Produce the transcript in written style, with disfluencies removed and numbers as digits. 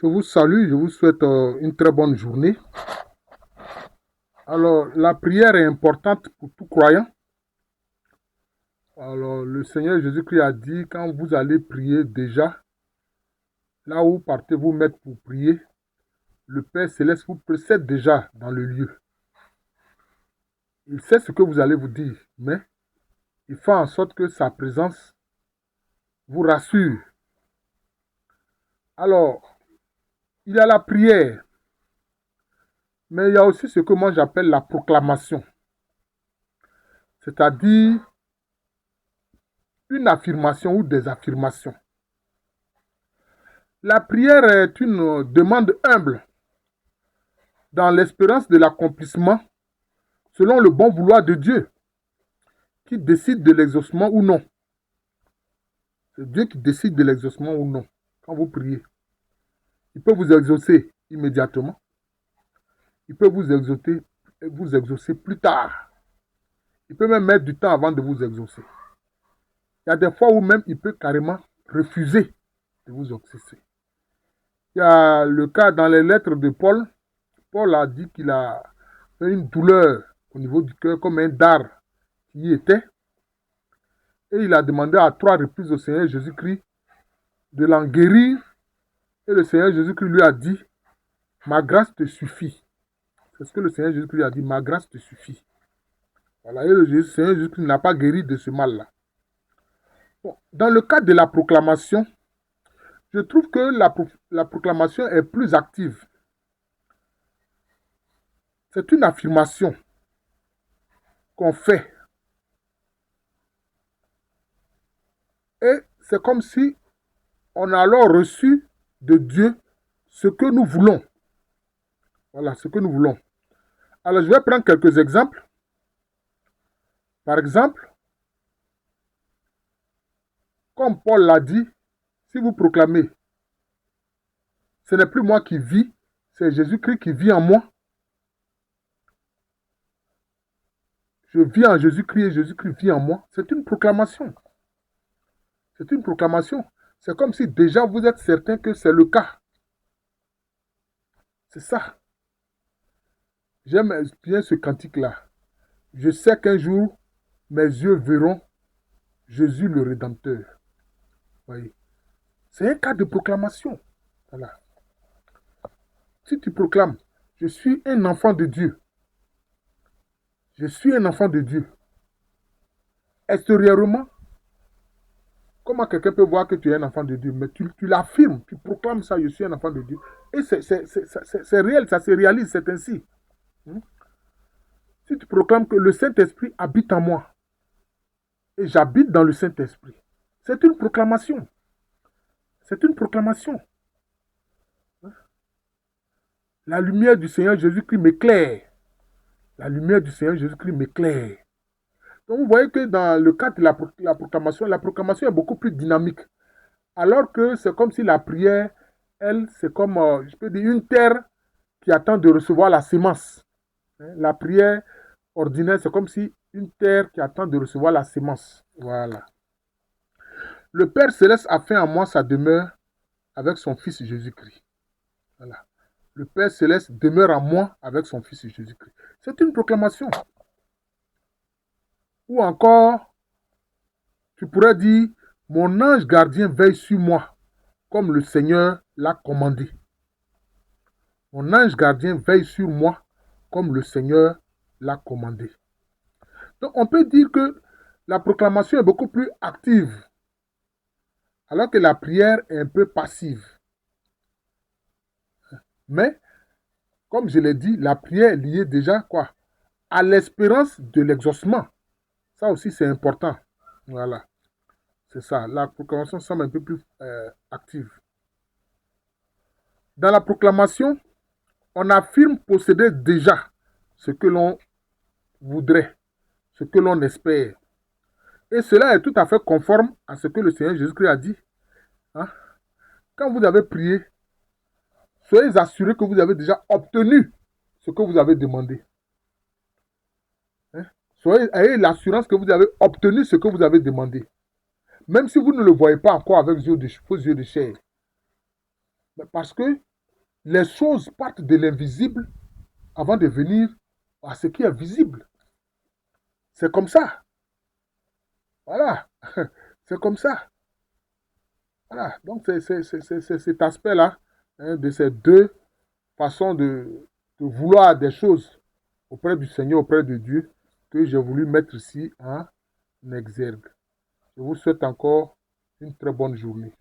Je vous salue, je vous souhaite une très bonne journée. Alors, la prière est importante pour tout croyant. Alors, le Seigneur Jésus-Christ a dit, quand vous allez prier déjà, là où partez vous mettre pour prier, le Père Céleste vous précède déjà dans le lieu. Il sait ce que vous allez vous dire, mais il fait en sorte que sa présence vous rassure. Alors, il y a la prière, mais il y a aussi ce que moi j'appelle la proclamation. C'est-à-dire une affirmation ou des affirmations. La prière est une demande humble dans l'espérance de l'accomplissement selon le bon vouloir de Dieu qui décide de l'exaucement ou non. C'est Dieu qui décide de l'exaucement ou non quand vous priez. Il peut vous exaucer immédiatement. Il peut vous exaucer plus tard. Il peut même mettre du temps avant de vous exaucer. Il y a des fois où même il peut carrément refuser de vous exaucer. Il y a le cas dans les lettres de Paul. Paul a dit qu'il a fait une douleur au niveau du cœur comme un dard qui y était. Et il a demandé à 3 reprises au Seigneur Jésus-Christ de l'en guérir. Et le Seigneur Jésus-Christ lui a dit, ma grâce te suffit. C'est ce que le Seigneur Jésus-Christ a dit, ma grâce te suffit. Voilà, et le Seigneur Jésus-Christ n'a pas guéri de ce mal-là. Bon, dans le cadre de la proclamation, je trouve que la proclamation est plus active. C'est une affirmation qu'on fait. Et c'est comme si on a alors reçu de Dieu ce que nous voulons. Voilà, ce que nous voulons. Alors, je vais prendre quelques exemples. Par exemple, comme Paul l'a dit, si vous proclamez, ce n'est plus moi qui vis, c'est Jésus-Christ qui vit en moi. Je vis en Jésus-Christ et Jésus-Christ vit en moi. C'est une proclamation. C'est une proclamation. C'est comme si déjà vous êtes certain que c'est le cas. C'est ça. J'aime bien ce cantique-là. Je sais qu'un jour, mes yeux verront Jésus le Rédempteur. Voyez. C'est un cas de proclamation. Voilà. Si tu proclames, je suis un enfant de Dieu. Je suis un enfant de Dieu. Extérieurement, comment quelqu'un peut voir que tu es un enfant de Dieu? Mais tu l'affirmes, tu proclames ça, je suis un enfant de Dieu. Et c'est réel, ça se réalise, c'est ainsi. Si tu proclames que le Saint-Esprit habite en moi, et j'habite dans le Saint-Esprit, c'est une proclamation. C'est une proclamation. La lumière du Seigneur Jésus-Christ m'éclaire. La lumière du Seigneur Jésus-Christ m'éclaire. Donc vous voyez que dans le cadre de la proclamation est beaucoup plus dynamique. Alors que c'est comme si la prière, elle, c'est comme, je peux dire, une terre qui attend de recevoir la semence. La prière ordinaire, c'est comme si une terre qui attend de recevoir la semence. Voilà. Le Père Céleste a fait en moi sa demeure avec son Fils Jésus-Christ. Voilà. Le Père Céleste demeure en moi avec son Fils Jésus-Christ. C'est une proclamation. Ou encore, tu pourrais dire, mon ange gardien veille sur moi, comme le Seigneur l'a commandé. Mon ange gardien veille sur moi, comme le Seigneur l'a commandé. Donc, on peut dire que la proclamation est beaucoup plus active, alors que la prière est un peu passive. Mais, comme je l'ai dit, la prière est liée déjà quoi? À l'espérance de l'exaucement. Ça aussi, c'est important. Voilà. C'est ça. La proclamation semble un peu plus active. Dans la proclamation, on affirme posséder déjà ce que l'on voudrait, ce que l'on espère. Et cela est tout à fait conforme à ce que le Seigneur Jésus-Christ a dit. Hein? Quand vous avez prié, soyez assurés que vous avez déjà obtenu ce que vous avez demandé. Hein? Ayez l'assurance que vous avez obtenu ce que vous avez demandé. Même si vous ne le voyez pas encore avec vos yeux de chair. Parce que les choses partent de l'invisible avant de venir à ce qui est visible. C'est comme ça. Voilà. C'est comme ça. Voilà. Donc, c'est cet aspect-là, hein, de ces deux façons de vouloir des choses auprès du Seigneur, auprès de Dieu, que j'ai voulu mettre ici en exergue. Je vous souhaite encore une très bonne journée.